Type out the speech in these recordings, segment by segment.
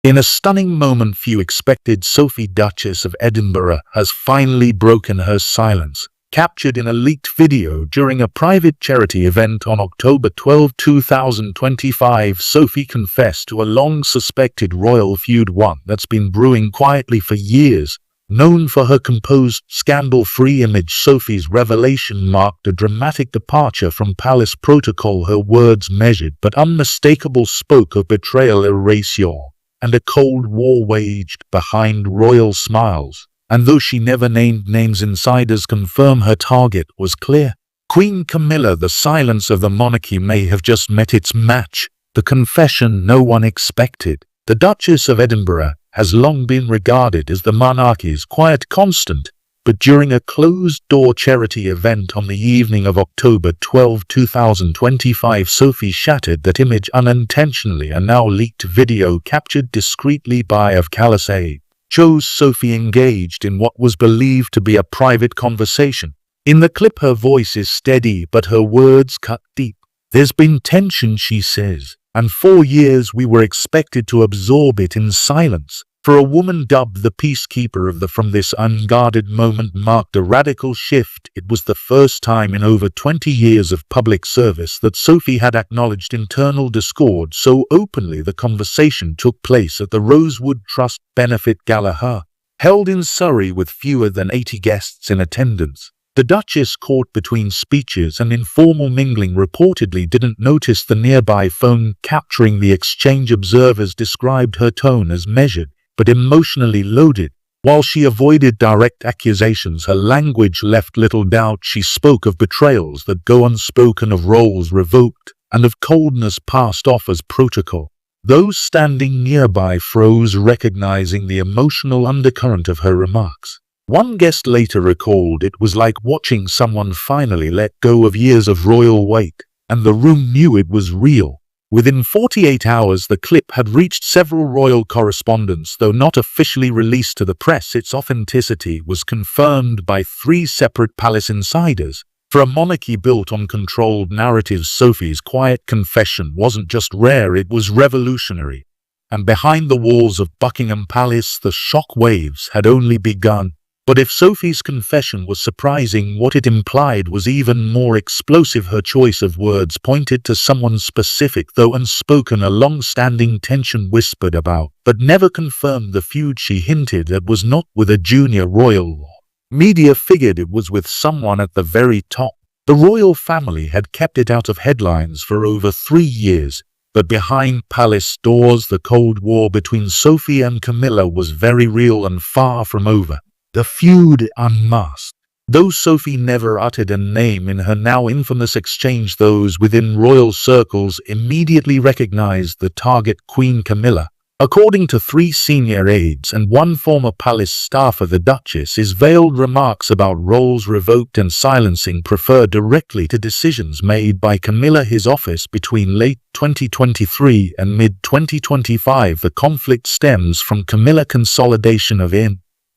In a stunning moment few expected, Sophie, Duchess of Edinburgh, has finally broken her silence. Captured in a leaked video during a private charity event on October 12, 2025, Sophie confessed to a long-suspected royal feud, one that's been brewing quietly for years. Known for her composed, scandal-free image, Sophie's revelation marked a dramatic departure from palace protocol. Her words, measured but unmistakable, spoke of betrayal, erasure, and a cold war waged behind royal smiles. And though she never named names, insiders confirm her target was clear. Queen Camilla. The silence of the monarchy may have just met its match. The confession no one expected. The Duchess of Edinburgh has long been regarded as the monarchy's quiet constant, but during a closed-door charity event on the evening of October 12, 2025, Sophie shattered that image unintentionally. A now leaked video captured discreetly by of Calais shows Sophie engaged in what was believed to be a private conversation. In the clip, her voice is steady, but her words cut deep. "There's been tension," she says, "and for years we were expected to absorb it in silence." For a woman dubbed the peacekeeper of the from, this unguarded moment marked a radical shift. It was the first time in over 20 years of public service that Sophie had acknowledged internal discord so openly. The conversation took place at the Rosewood Trust Benefit Gala, held in Surrey with fewer than 80 guests in attendance. The Duchess, caught between speeches and informal mingling, reportedly didn't notice the nearby phone capturing the exchange. Observers described her tone as measured but emotionally loaded. While she avoided direct accusations, her language left little doubt. She spoke of betrayals that go unspoken, of roles revoked, and of coldness passed off as protocol. Those standing nearby froze, recognizing the emotional undercurrent of her remarks. One guest later recalled, "It was like watching someone finally let go of years of royal weight, and the room knew it was real." Within 48 hours, the clip had reached several royal correspondents. Though not officially released to the press, its authenticity was confirmed by 3 separate palace insiders. For a monarchy built on controlled narratives, Sophie's quiet confession wasn't just rare, it was revolutionary. And behind the walls of Buckingham Palace, the shock waves had only begun. But if Sophie's confession was surprising, what it implied was even more explosive. Her choice of words pointed to someone specific, though unspoken, a long-standing tension whispered about, but never confirmed. The feud, she hinted at, was not with a junior royal. Media figured it was with someone at the very top. The royal family had kept it out of headlines for over 3 years, but behind palace doors, the Cold War between Sophie and Camilla was very real and far from over. The feud unmasked. Though Sophie never uttered a name in her now infamous exchange, those within royal circles immediately recognized the target, Queen Camilla. According to 3 senior aides and 1 former palace staffer, the Duchess's veiled remarks about roles revoked and silencing refer directly to decisions made by Camilla, his office, between late 2023 and mid-2025. The conflict stems from Camilla consolidation of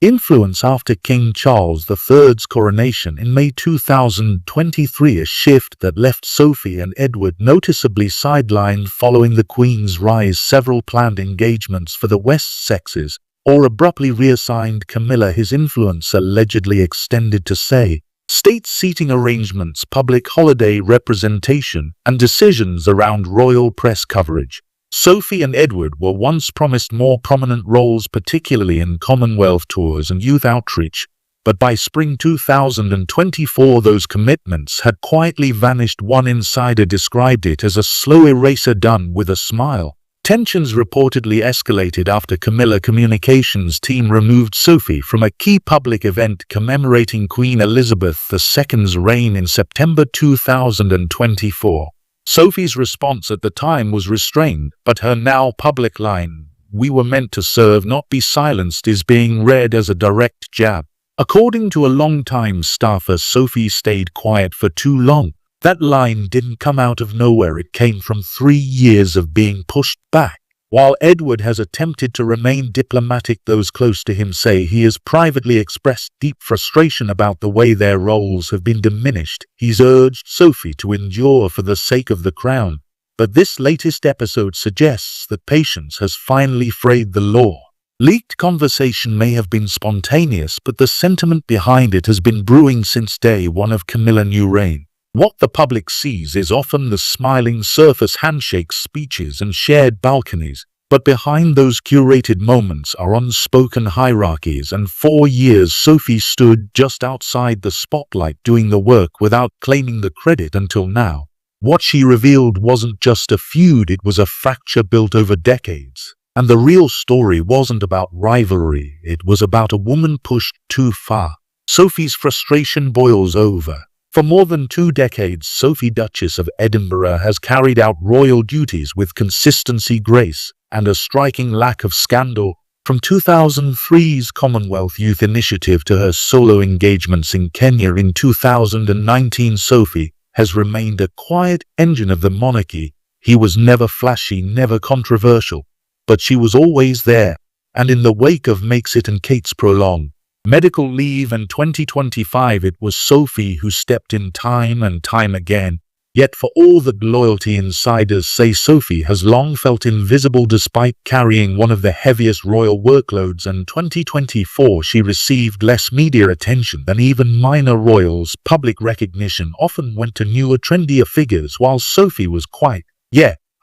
influence after King Charles III's coronation in May 2023, a shift that left Sophie and Edward noticeably sidelined. Following the Queen's rise, several planned engagements for the West sexes or abruptly reassigned Camilla. His influence allegedly extended to state seating arrangements, public holiday representation, and decisions around royal press coverage. Sophie and Edward were once promised more prominent roles, particularly in Commonwealth tours and youth outreach, but by spring 2024 those commitments had quietly vanished. One insider described it as a slow eraser done with a smile. Tensions reportedly escalated after Camilla communications team removed Sophie from a key public event commemorating Queen Elizabeth II's reign in September 2024. Sophie's response at the time was restrained, but her now public line, "We were meant to serve, not be silenced," is being read as a direct jab. According to a longtime staffer, Sophie stayed quiet for too long. That line didn't come out of nowhere, it came from 3 years of being pushed back. While Edward has attempted to remain diplomatic, those close to him say he has privately expressed deep frustration about the way their roles have been diminished. He's urged Sophie to endure for the sake of the crown. but this latest episode suggests that patience has finally frayed the law. Leaked conversation may have been spontaneous, but the sentiment behind it has been brewing since day one of Camilla's new reign. What the public sees is often the smiling surface handshakes, speeches, and shared balconies, but behind those curated moments are unspoken hierarchies, and for years Sophie stood just outside the spotlight doing the work without claiming the credit until now. What she revealed wasn't just a feud, it was a fracture built over decades. And the real story wasn't about rivalry, it was about a woman pushed too far. Sophie's frustration boils over. For more than 2 decades, Sophie, Duchess of Edinburgh, has carried out royal duties with consistency, grace, and a striking lack of scandal. From 2003's Commonwealth Youth Initiative to her solo engagements in Kenya in 2019, Sophie has remained a quiet engine of the monarchy. He was never flashy, never controversial, but she was always there. And in the wake of Makes-it and Kate's prolonged medical leave in 2025, it was Sophie who stepped in time and time again. Yet for all that loyalty, insiders say Sophie has long felt invisible despite carrying one of the heaviest royal workloads. In 2024, she received less media attention than even minor royals. Public recognition often went to newer, trendier figures, while Sophie was quiet,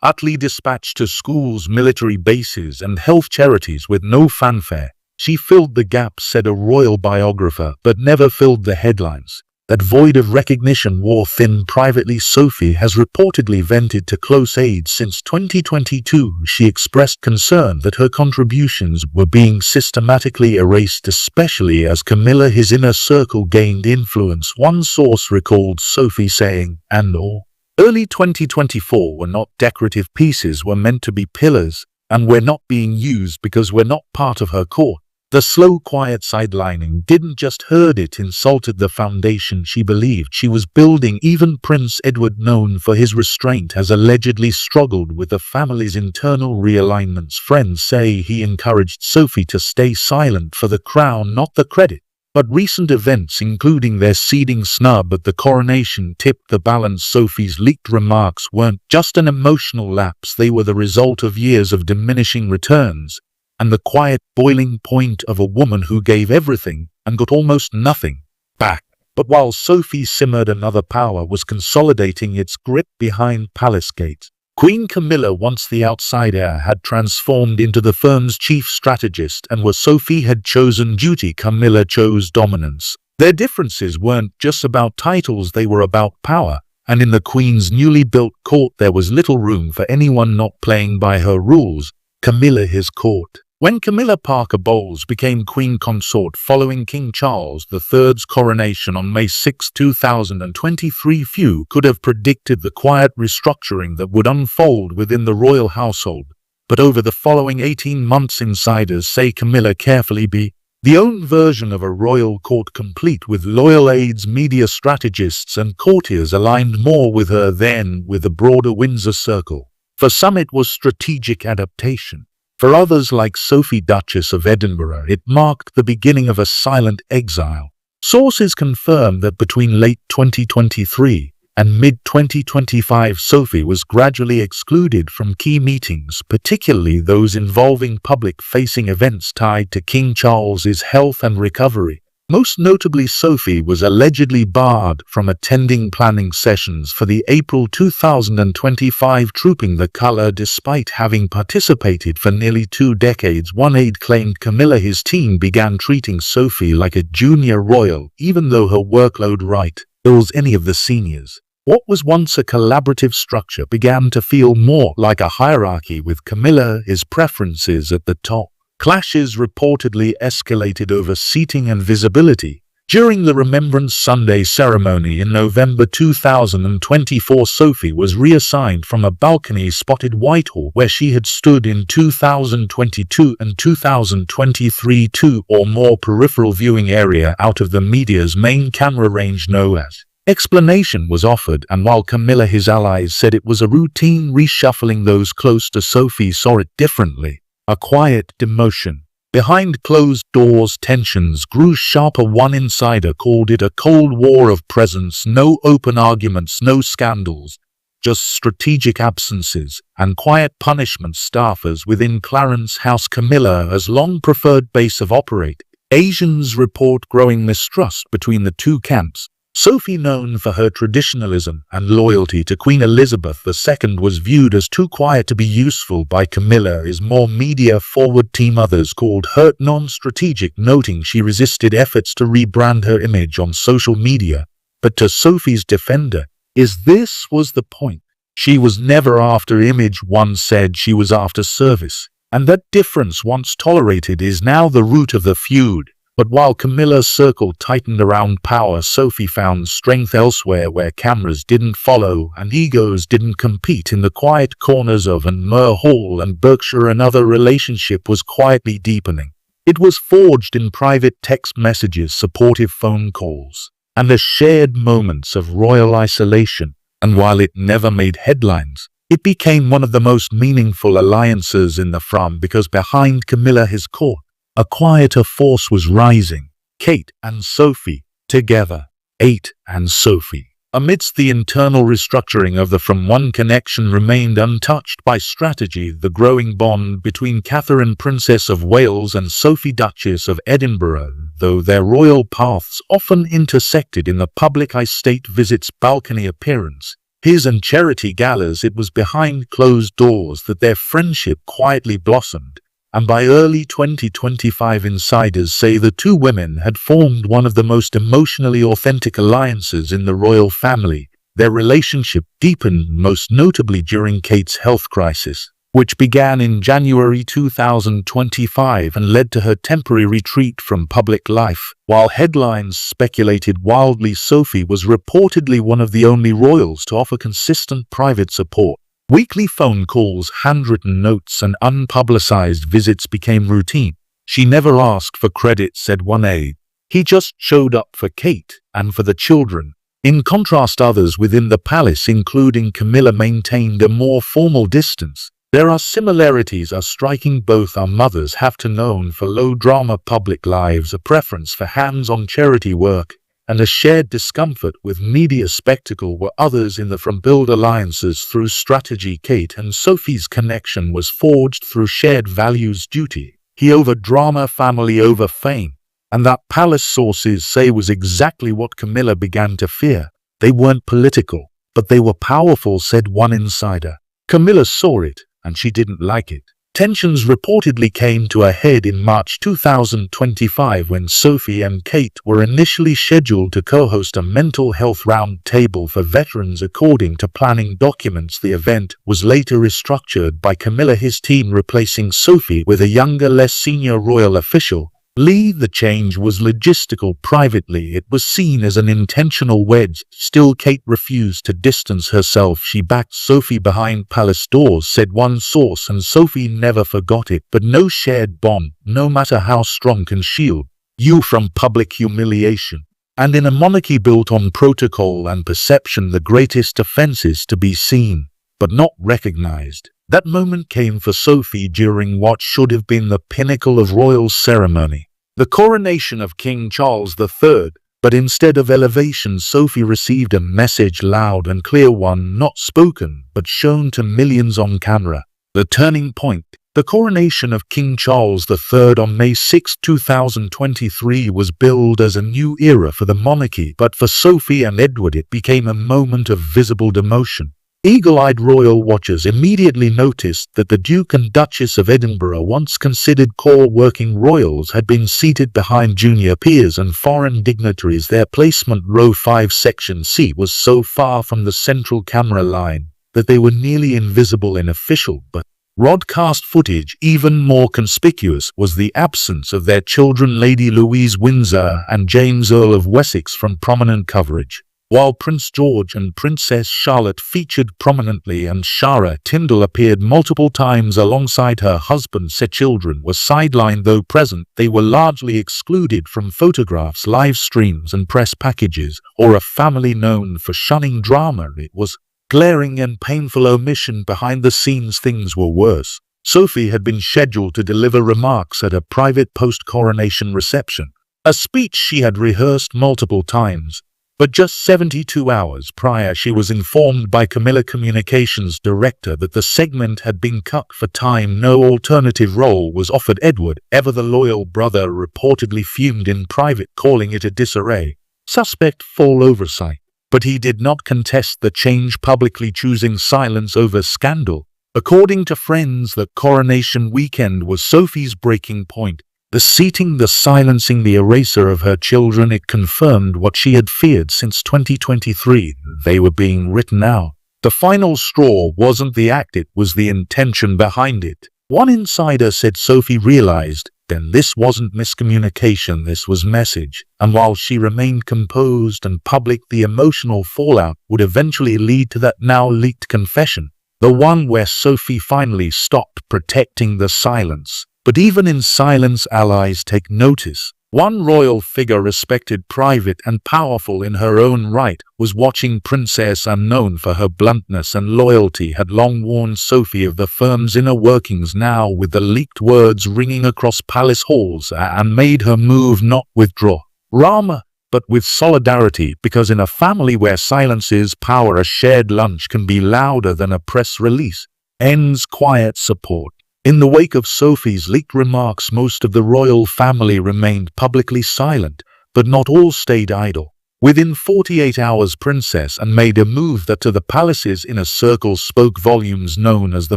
utterly dispatched to schools, military bases, and health charities with no fanfare. She filled the gap, said a royal biographer, but never filled the headlines. That void of recognition wore thin. Privately, Sophie has reportedly vented to close aides since 2022. She expressed concern that her contributions were being systematically erased, especially as Camilla, his inner circle, gained influence. One source recalled Sophie saying, early 2024 were not decorative pieces, were meant to be pillars, and we're not being used because we're not part of her court. The slow, quiet sidelining didn't just hurt, it insulted the foundation she believed she was building. Even Prince Edward, known for his restraint, has allegedly struggled with the family's internal realignments. Friends say he encouraged Sophie to stay silent for the crown, not the credit. But recent events, including their seeding snub at the coronation, tipped the balance. Sophie's leaked remarks weren't just an emotional lapse, they were the result of years of diminishing returns, and the quiet boiling point of a woman who gave everything and got almost nothing back. But while Sophie simmered, another power was consolidating its grip behind palace gates. Queen Camilla, once the outsider, had transformed into the firm's chief strategist, and where Sophie had chosen duty, Camilla chose dominance. Their differences weren't just about titles, they were about power, and in the Queen's newly built court there was little room for anyone not playing by her rules. Camilla, his court. When Camilla Parker Bowles became Queen Consort following King Charles III's coronation on May 6, 2023, few could have predicted the quiet restructuring that would unfold within the royal household. But over the following 18 months, insiders say Camilla carefully be the own version of a royal court, complete with loyal aides, media strategists, and courtiers aligned more with her than with the broader Windsor circle. For some it was strategic adaptation. For others, like Sophie, Duchess of Edinburgh, it marked the beginning of a silent exile. Sources confirm that between late 2023 and mid-2025, Sophie was gradually excluded from key meetings, particularly those involving public-facing events tied to King Charles's health and recovery. Most notably, Sophie was allegedly barred from attending planning sessions for the April 2025 Trooping the Colour despite having participated for nearly 2 decades. One aide claimed Camilla, his team, began treating Sophie like a junior royal, even though her workload rivals any of the seniors. What was once a collaborative structure began to feel more like a hierarchy, with Camilla, his preferences at the top. Clashes reportedly escalated over seating and visibility. During the Remembrance Sunday ceremony in November 2024, Sophie was reassigned from a balcony-spotted Whitehall where she had stood in 2022 and 2023 to or more peripheral viewing area out of the media's main camera range. No explanation was offered, and while Camilla, his allies, said it was a routine reshuffling, those close to Sophie saw it differently. A quiet demotion. Behind closed doors, tensions grew sharper. One insider called it a cold war of presence. No open arguments, no scandals, just strategic absences and quiet punishment. Staffers within Clarence House. Camilla has long preferred base of operate. Asians report growing mistrust between the two camps. Sophie, known for her traditionalism and loyalty to Queen Elizabeth II, was viewed as too quiet to be useful by Camilla, is more media-forward. Team others called her non-strategic, noting she resisted efforts to rebrand her image on social media. But to Sophie's defender, this was the point. She was never after image. One said she was after service. And that difference, once tolerated, is now the root of the feud. But while Camilla's circle tightened around power, Sophie found strength elsewhere, where cameras didn't follow and egos didn't compete. In the quiet corners of Anmer Hall and Berkshire, another relationship was quietly deepening. It was forged in private text messages, supportive phone calls, and the shared moments of royal isolation. And while it never made headlines, it became one of the most meaningful alliances in the front, because behind Camilla, his court, a quieter force was rising. Kate and Sophie together. Kate and Sophie. Amidst the internal restructuring of the from, one connection remained untouched by strategy: the growing bond between Catherine, Princess of Wales, and Sophie, Duchess of Edinburgh. Though their royal paths often intersected in the public eye, state visits, balcony appearance, and charity galas, it was behind closed doors that their friendship quietly blossomed. And by early 2025, insiders say the two women had formed one of the most emotionally authentic alliances in the royal family. Their relationship deepened most notably during Kate's health crisis, which began in January 2025 and led to her temporary retreat from public life. While headlines speculated wildly, Sophie was reportedly one of the only royals to offer consistent private support. Weekly phone calls, handwritten notes, and unpublicized visits became routine. She never asked for credit, said one aide. He just showed up for Kate and for the children. In contrast, others within the palace, including Camilla, maintained a more formal distance. There are similarities are striking. Both our mothers have to known for low-drama public lives, a preference for hands-on charity work, and a shared discomfort with media spectacle. Were others in the from build alliances through strategy. Kate and Sophie's connection was forged through shared values: duty over drama, family over fame. And that, palace sources say, was exactly what Camilla began to fear. They weren't political, but they were powerful, said one insider. Camilla saw it, and she didn't like it. Tensions reportedly came to a head in March 2025 when Sophie and Kate were initially scheduled to co-host a mental health roundtable for veterans. According to planning documents, the event was later restructured by Camilla, his team replacing Sophie with a younger, less senior royal official. The change was logistical. Privately, it was seen as an intentional wedge. Still, Kate refused to distance herself. She backed Sophie behind palace doors, said one source, and Sophie never forgot it. But no shared bond, no matter how strong, can shield you from public humiliation. And in a monarchy built on protocol and perception, the greatest offense is to be seen, but not recognized. That moment came for Sophie during what should have been the pinnacle of royal ceremony, the coronation of King Charles III. But instead of elevation, Sophie received a message, loud and clear, one not spoken but shown to millions on camera. The turning point. The coronation of King Charles III on May 6, 2023 was billed as a new era for the monarchy, but for Sophie and Edward it became a moment of visible demotion. Eagle-eyed royal watchers immediately noticed that the Duke and Duchess of Edinburgh, once considered core working royals, had been seated behind junior peers and foreign dignitaries. Their placement, row 5, section C, was so far from the central camera line that they were nearly invisible in official but broadcast footage. Even more conspicuous was the absence of their children, Lady Louise Windsor and James, Earl of Wessex, from prominent coverage. While Prince George and Princess Charlotte featured prominently and Shara Tyndall appeared multiple times alongside her husband, their children were sidelined. Though present, they were largely excluded from photographs, live streams, and press packages. Or a family known for shunning drama, it was glaring and painful omission. Behind the scenes, things were worse. Sophie had been scheduled to deliver remarks at a private post-coronation reception, a speech she had rehearsed multiple times. But just 72 hours prior, she was informed by Camilla Communications director that the segment had been cut for time. No alternative role was offered. Edward, ever the loyal brother, reportedly fumed in private, calling it a disarray, suspect, full oversight. But he did not contest the change publicly, choosing silence over scandal. According to friends, the coronation weekend was Sophie's breaking point. The seating, the silencing, the eraser of her children. It confirmed what she had feared since 2023. They were being written out. The final straw wasn't the act, it was the intention behind it. One insider said Sophie realized then this wasn't miscommunication, this was message. And while she remained composed and public, the emotional fallout would eventually lead to that now leaked confession. The one where Sophie finally stopped protecting the silence. But even in silence, allies take notice. One royal figure, respected, private and powerful in her own right, was watching. Princess, unknown for her bluntness and loyalty, had long warned Sophie of the firm's inner workings. Now, with the leaked words ringing across palace halls, and made her move, not withdraw Rama, but with solidarity, because in a family where silence is power, a shared lunch can be louder than a press release. Ends quiet support. In the wake of Sophie's leaked remarks, most of the royal family remained publicly silent, but not all stayed idle. Within 48 hours, Princess Anne made a move that to the palace's inner circle spoke volumes. Known as the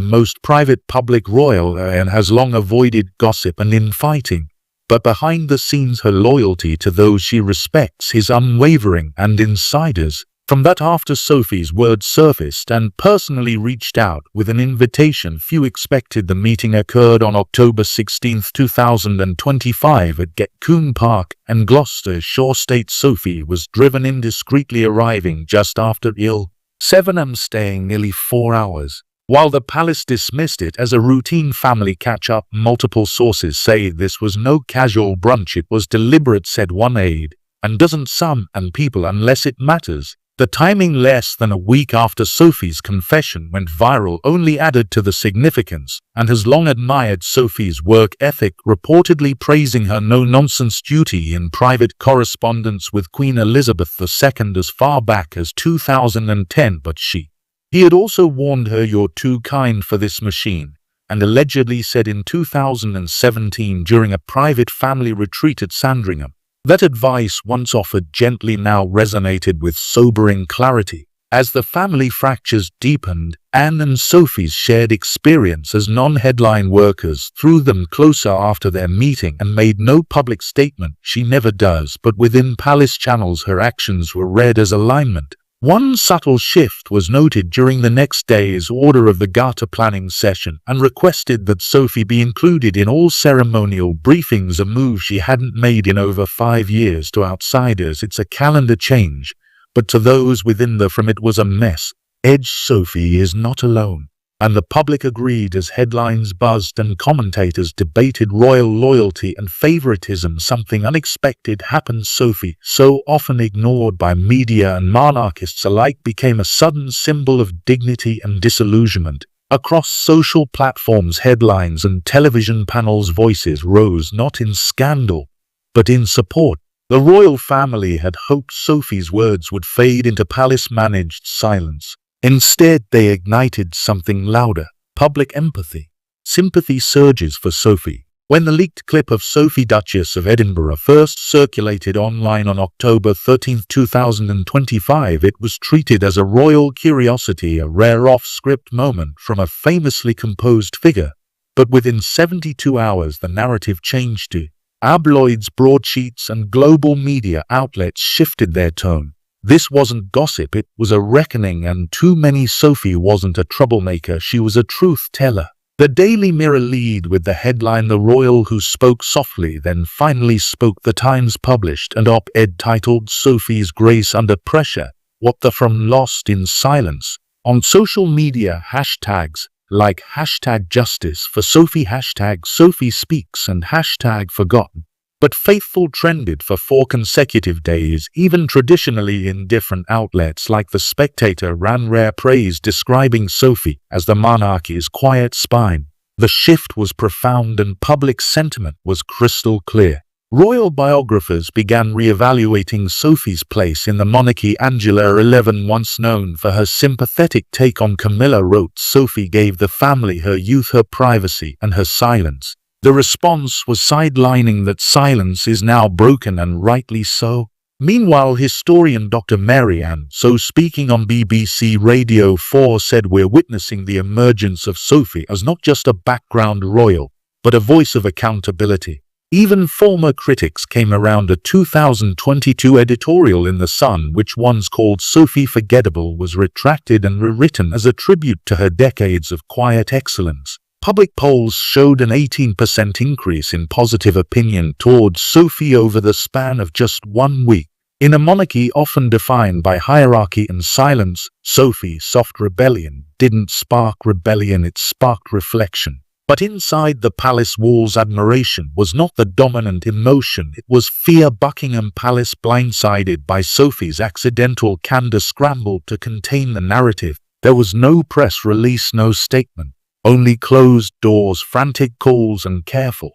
most private public royal, Anne has long avoided gossip and infighting. But behind the scenes, her loyalty to those she respects is unwavering, and insiders from that after Sophie's words surfaced and personally reached out with an invitation. Few expected. The meeting occurred on October 16, 2025 at Getcoombe Park and Gloucestershire State. Sophie was driven in discreetly, arriving just after 7 am, staying nearly 4 hours. While the palace dismissed it as a routine family catch-up, multiple sources say this was no casual brunch, it was deliberate, said one aide. And doesn't some and people unless it matters. The timing, less than a week after Sophie's confession went viral, only added to the significance. And has long admired Sophie's work ethic, reportedly praising her no-nonsense duty in private correspondence with Queen Elizabeth II as far back as 2010. But he had also warned her, "You're too kind for this machine," and allegedly said in 2017 during a private family retreat at Sandringham. That advice, once offered gently, now resonated with sobering clarity. As the family fractures deepened, Anne and Sophie's shared experience as non-headline workers drew them closer. After their meeting, and made no public statement. She never does, but within palace channels her actions were read as alignment. One subtle shift was noted during the next day's order of the Garter planning session, and requested that Sophie be included in all ceremonial briefings, a move she hadn't made in over 5 years. To outsiders it's a calendar change, but to those within the firm it was a mess. Edge Sophie is not alone. And the public agreed as headlines buzzed and commentators debated royal loyalty and favoritism. Something unexpected happened. Sophie, so often ignored by media and monarchists alike, became a sudden symbol of dignity and disillusionment. Across social platforms, headlines and television panels, voices rose not in scandal, but in support. The royal family had hoped Sophie's words would fade into palace-managed silence. Instead, they ignited something louder: public empathy. Sympathy surges for Sophie. When the leaked clip of Sophie, Duchess of Edinburgh, first circulated online on October 13, 2025, it was treated as a royal curiosity, a rare off-script moment from a famously composed figure. But within 72 hours, the narrative changed too. Tabloids, broadsheets, and global media outlets shifted their tone. This wasn't gossip, it was a reckoning, and too many. Sophie wasn't a troublemaker, she was a truth teller. The Daily Mirror lead with the headline, "The Royal Who Spoke Softly Then Finally Spoke." The Times published an op-ed titled "Sophie's Grace Under Pressure: What the Firm Lost in Silence." On social media, hashtags like #Justice for Sophie, #Sophie Speaks, and #Forgotten but faithful trended for 4 consecutive days. Even traditionally indifferent outlets like The Spectator ran rare praise, describing Sophie as the monarchy's quiet spine. The shift was profound and public sentiment was crystal clear. Royal biographers began re-evaluating Sophie's place in the monarchy. Angela 11, once known for her sympathetic take on Camilla, wrote, "Sophie gave the family her youth, her privacy, and her silence. The response was sidelining that silence is now broken, and rightly so." Meanwhile, historian Dr. Marianne So, speaking on BBC Radio 4, said, "We're witnessing the emergence of Sophie as not just a background royal, but a voice of accountability." Even former critics came around. A 2022 editorial in The Sun, which once called Sophie forgettable, was retracted and rewritten as a tribute to her decades of quiet excellence. Public polls showed an 18% increase in positive opinion towards Sophie over the span of just 1 week. In a monarchy often defined by hierarchy and silence, Sophie's soft rebellion didn't spark rebellion, it sparked reflection. But inside the palace walls, admiration was not the dominant emotion, it was fear. Buckingham Palace, blindsided by Sophie's accidental candor, scrambled to contain the narrative. There was no press release, no statement, only closed doors, frantic calls, and careful,